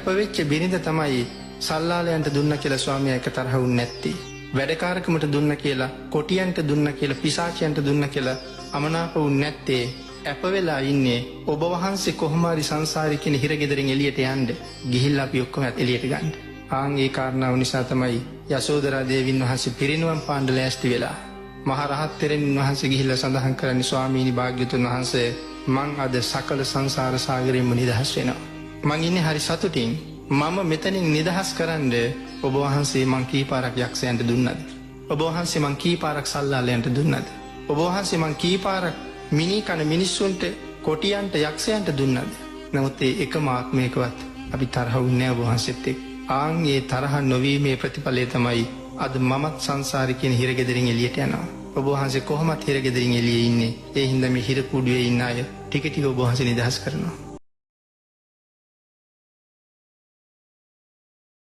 කැපවෙච්ච බිරිඳ තමයි සල්ලාලයන්ට දුන්න කියලා ස්වාමියා එක තරහ වුනේ නැත්තේ. වැඩකාරකමට දුන්න කියලා, කොටියන්ට දුන්න කියලා, පිසාචයන්ට දුන්න කියලා අමනාප වුනේ නැත්තේ. අප වෙලා ඉන්නේ ඔබ වහන්සේ කොහොම හරි සංසාරේ කියන හිරගෙදරින් එළියට යන්න. ගිහිල්ලා අපි ඔක්කොම එළියට ගන්න. ආන් ඒ කාරණාව නිසා තමයි යසෝදරා දේවින් වහන්සේ පිරිනුවම් පාන්න ලෑස්ති වෙලා මහ රහත් තෙරණින් වහන්සේ ගිහිල්ලා සඳහන් කරන්නේ ස්වාමීනි භාග්‍යතුන් වහන්සේ මං අද සකල සංසාර සාගරයෙන්ම නිදහස් වෙනවා. මං ඉන්නේ හරි සතුටින්. මම මෙතනින් නිදහස් කරන්න ඔබ වහන්සේ මං කී පාරක් යක්ෂයන්ට දුන්නද? ඔබ වහන්සේ මං කී පාරක් සල්ලාලයන්ට දුන්නද? ඔබ වහන්සේ මං කී පාරක් මිනි කන මිනිස්සුන්ට, කොටියන්ට, යක්ෂයන්ට දුන්නද? නමුත් ඒ එකම ආත්මයකවත් අපි තරහ වුණේ නැහැ ඔබ වහන්සේත් එක්ක. ආන් ඒ තරහ නොවීමේ ප්‍රතිඵලය තමයි අද මමත් සංසාරේ කියන හිරගෙදරින් එළියට යනවා. ඔබ වහන්සේ කොහොමත් හිරගෙදරින් එළියේ ඉන්නේ. ඒ හින්දා මේ හිර කුඩුවේ ඉන්න අය ටික ටික ඔබ වහන්සේ නිදහස් කරනවා.